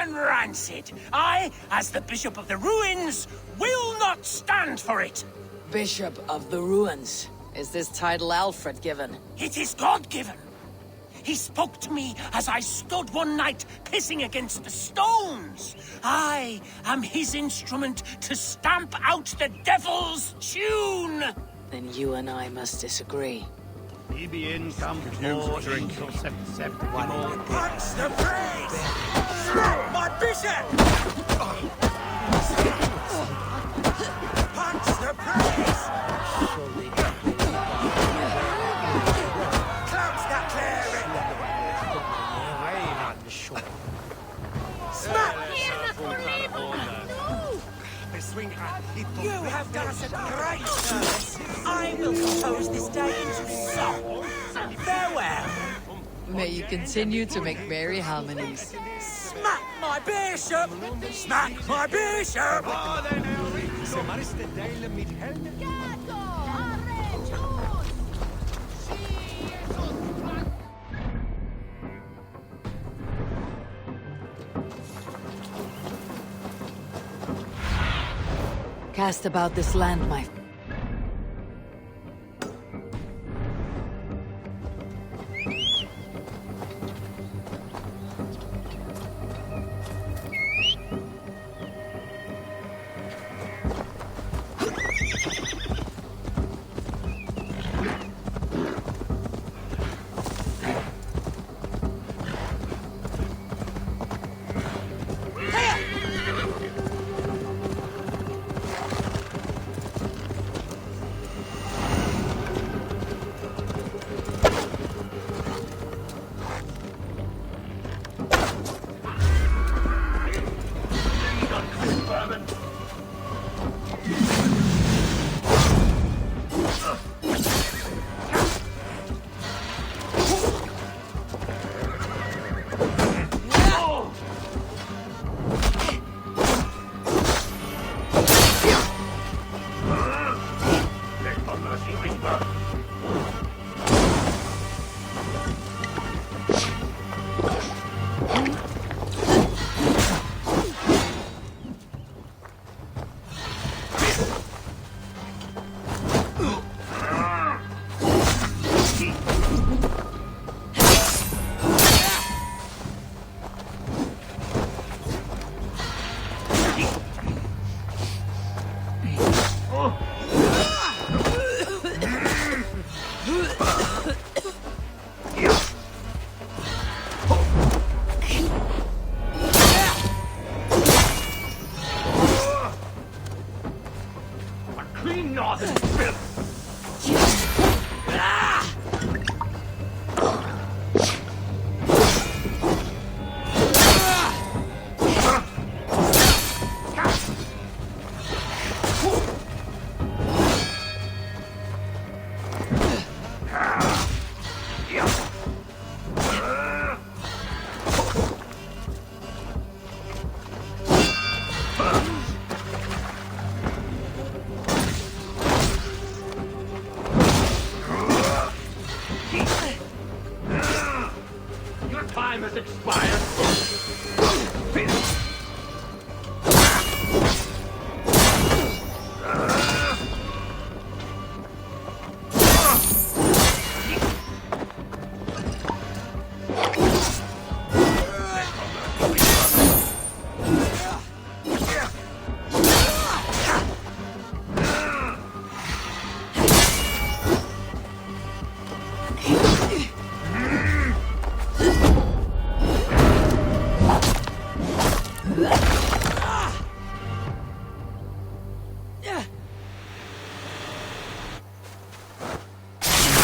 and rancid. I, as the Bishop of the Ruins, will not stand for it. Bishop of the Ruins. Is this title Alfred given? It is God-given. He spoke to me as I stood one night pissing against the stones. I am his instrument to stamp out the devil's tune. Then you and I must disagree. EBN come before drink. Punch the priest! My bishop! Punch the priest! Clouds that clearing! Smack! You have done us a great service. I will compose this day into song. Farewell. May you continue to make merry harmonies. Smack my bishop! Smack my bishop! Cast about this land, my...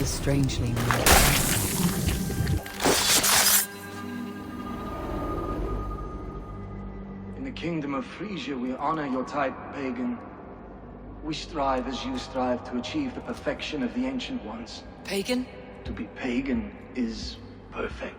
Strangely near. In the kingdom of Frisia, we honor your type, pagan. We strive as you strive to achieve the perfection of the ancient ones. Pagan? To be pagan is perfect.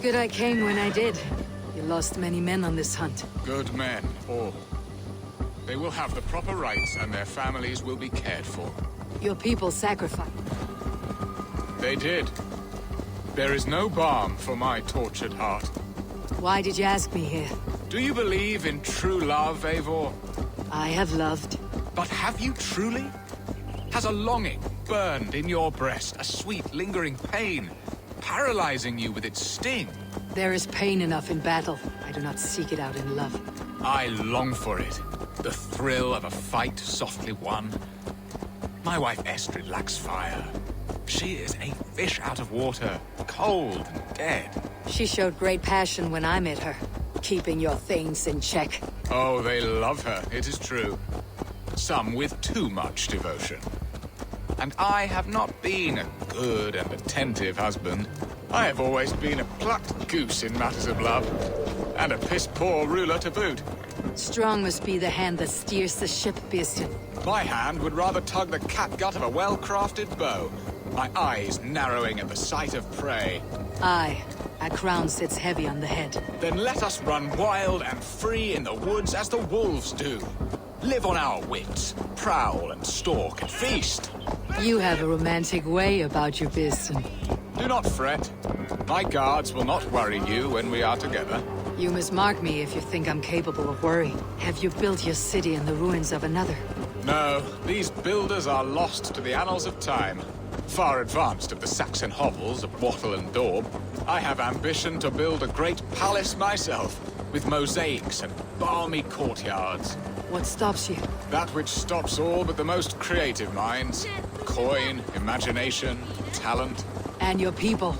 good I came when I did. You lost many men on this hunt. Good men, all. They will have the proper rights and their families will be cared for. Your people sacrificed. They did. There is no balm for my tortured heart. Why did you ask me here? Do you believe in true love, Eivor? I have loved. But have you truly? Has a longing burned in your breast, a sweet, lingering pain, paralyzing you with its sting? There is pain enough in battle. I do not seek it out in love. I long for it. The thrill of a fight softly won. My wife Estrid lacks fire. She is a fish out of water, cold and dead. She showed great passion when I met her, keeping your things in check. Oh, they love her, it is true. Some with too much devotion. And I have not been a good and attentive husband. I have always been a plucked goose in matters of love, and a piss-poor ruler to boot. Strong must be the hand that steers the ship, Birsten. My hand would rather tug the catgut of a well-crafted bow, my eyes narrowing at the sight of prey. Aye, a crown sits heavy on the head. Then let us run wild and free in the woods as the wolves do. Live on our wits, prowl and stalk and feast. You have a romantic way about you, Birsten. Do not fret. My guards will not worry you when we are together. You must mark me if you think I'm capable of worry. Have you built your city in the ruins of another? No, these builders are lost to the annals of time. Far advanced of the Saxon hovels of Wattle and Daub, I have ambition to build a great palace myself, with mosaics and balmy courtyards. What stops you? That which stops all but the most creative minds. Coin, imagination, talent. And your people?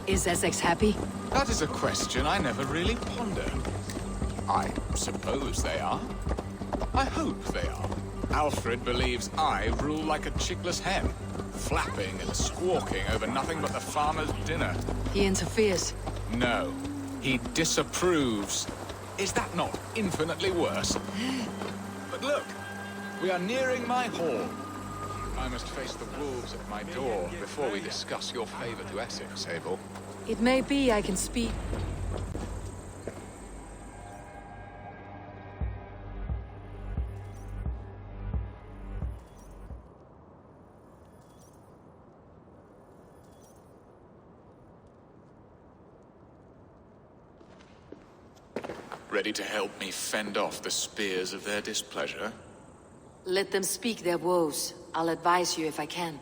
Is Essex happy? That is a question I never really ponder. I suppose they are. I hope they are. Alfred believes I rule like a chickless hen, flapping and squawking over nothing but the farmer's dinner. He interferes. No, he disapproves. Is that not infinitely worse? But look, we are nearing my hall. I must face the wolves at my door before we discuss your favor to Essex, Abel. It may be I can speak. Ready to help me fend off the spears of their displeasure? Let them speak their woes. I'll advise you if I can.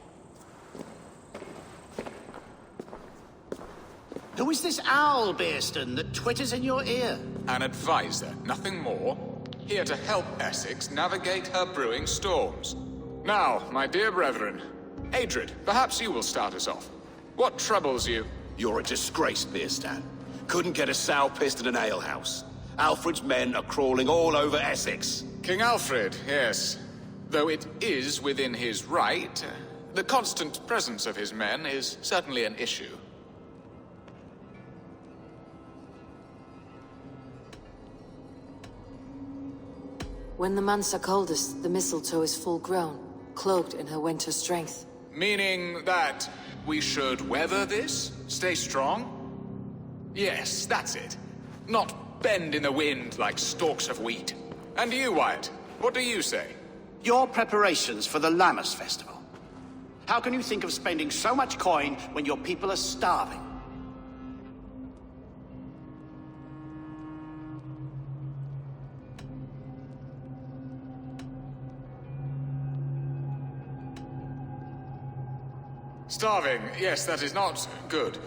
Who is this owl, Birsten, that twitters in your ear? An advisor, nothing more. Here to help Essex navigate her brewing storms. Now, my dear brethren, Adrid, perhaps you will start us off. What troubles you? You're a disgrace, Birsten. Couldn't get a sow pissed in an alehouse. Alfred's men are crawling all over Essex. King Alfred, yes. Though it is within his right, the constant presence of his men is certainly an issue. When the months are coldest, the mistletoe is full grown, cloaked in her winter strength. Meaning that we should weather this? Stay strong? Yes, that's it. Not bend in the wind like stalks of wheat. And you, Wyatt, what do you say? Your preparations for the Lammas festival. How can you think of spending so much coin when your people are starving? Starving, yes, that is not good.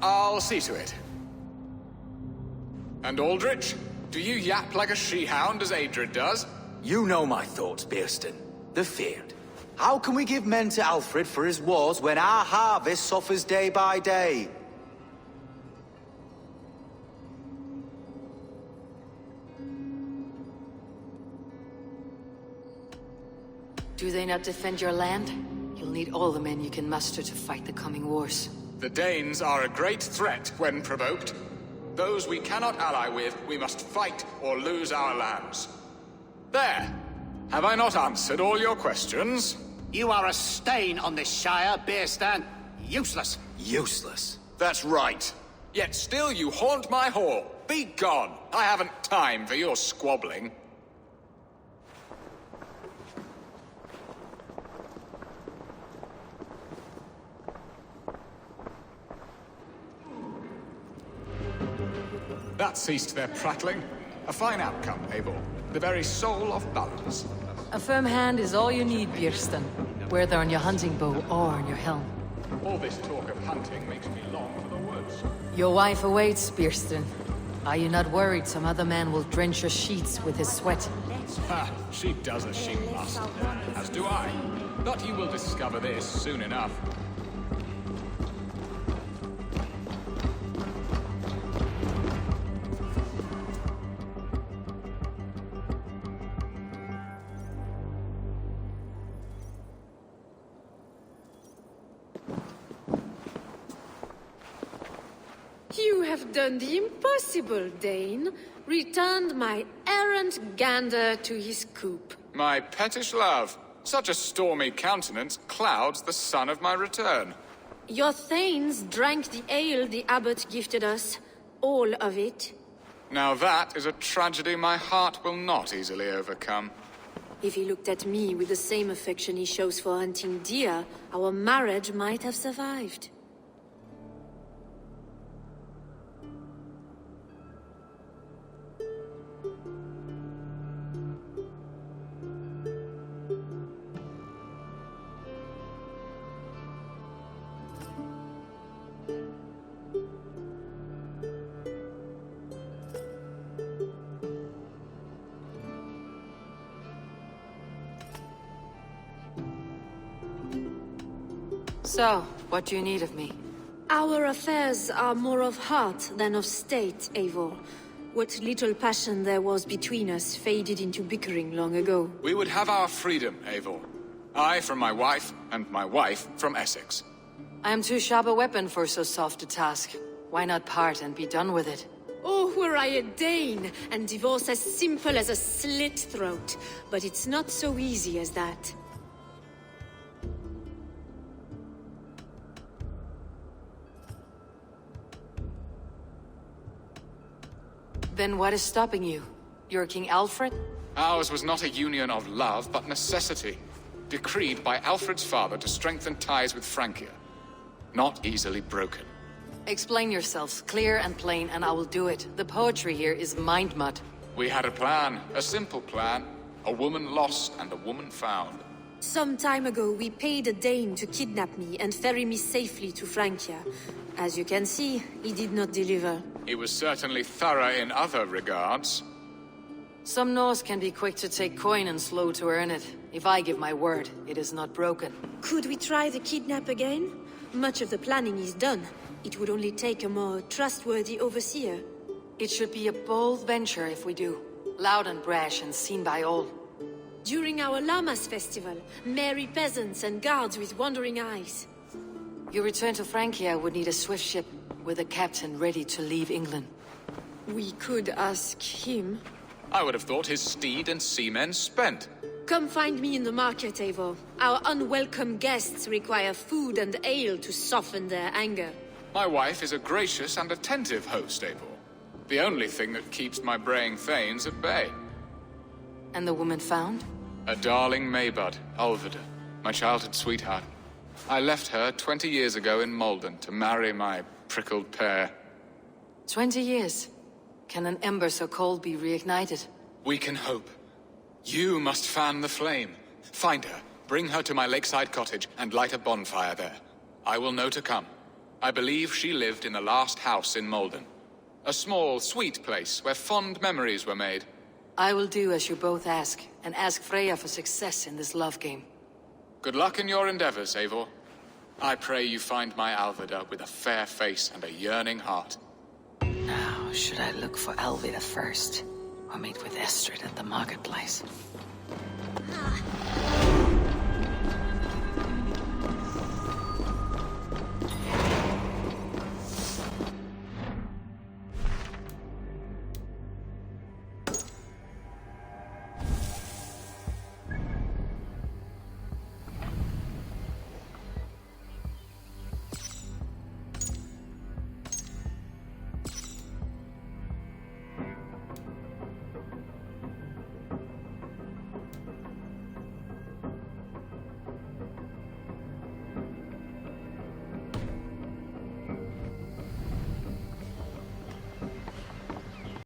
I'll see to it. And Aldrich, do you yap like a she-hound as Adrid does? You know my thoughts, Birsten. The feared. How can we give men to Alfred for his wars when our harvest suffers day by day? Do they not defend your land? You'll need all the men you can muster to fight the coming wars. The Danes are a great threat when provoked. Those we cannot ally with, we must fight or lose our lands. There! Have I not answered all your questions? You are a stain on this Shire, Birsten. Useless. Useless. That's right. Yet still you haunt my hall. Be gone! I haven't time for your squabbling. That ceased their prattling. A fine outcome, Eivor. The very soul of balance. A firm hand is all you need, Björsten. Whether on your hunting bow or on your helm. All this talk of hunting makes me long for the woods. Your wife awaits, Björsten. Are you not worried some other man will drench your sheets with his sweat? Ha! She does as she must. As do I. But you will discover this soon enough. You have done the impossible, Dane. Returned my errant gander to his coop. My pettish love. Such a stormy countenance clouds the sun of my return. Your thanes drank the ale the abbot gifted us. All of it. Now that is a tragedy my heart will not easily overcome. If he looked at me with the same affection he shows for hunting deer, our marriage might have survived. So, what do you need of me? Our affairs are more of heart than of state, Eivor. What little passion there was between us faded into bickering long ago. We would have our freedom, Eivor. I from my wife, and my wife from Essex. I am too sharp a weapon for so soft a task. Why not part and be done with it? Oh, were I a Dane, and divorce as simple as a slit throat. But it's not so easy as that. Then what is stopping you? You're King Alfred? Ours was not a union of love, but necessity. Decreed by Alfred's father to strengthen ties with Francia. Not easily broken. Explain yourselves, clear and plain, and I will do it. The poetry here is mind mud. We had a plan, a simple plan. A woman lost and a woman found. Some time ago, we paid a Dane to kidnap me and ferry me safely to Francia. As you can see, he did not deliver. He was certainly thorough in other regards. Some Norse can be quick to take coin and slow to earn it. If I give my word, it is not broken. Could we try the kidnap again? Much of the planning is done. It would only take a more trustworthy overseer. It should be a bold venture if we do. Loud and brash and seen by all. During our Llamas festival, merry peasants and guards with wandering eyes. Your return to Francia would need a swift ship, with a captain ready to leave England. We could ask him. I would have thought his steed and seamen spent. Come find me in the market, Eivor. Our unwelcome guests require food and ale to soften their anger. My wife is a gracious and attentive host, Eivor. The only thing that keeps my braying thanes at bay. And the woman found? A darling Maybud, Ulvida, my childhood sweetheart. I left her 20 years ago in Malden to marry my prickled pear. 20 years? Can an ember so cold be reignited? We can hope. You must fan the flame. Find her, bring her to my lakeside cottage, and light a bonfire there. I will know to come. I believe she lived in the last house in Malden. A small, sweet place where fond memories were made. I will do as you both ask, and ask Freya for success in this love game. Good luck in your endeavors, Eivor. I pray you find my Alvida with a fair face and a yearning heart. Now, should I look for Alvida first? Or meet with Estrid at the marketplace?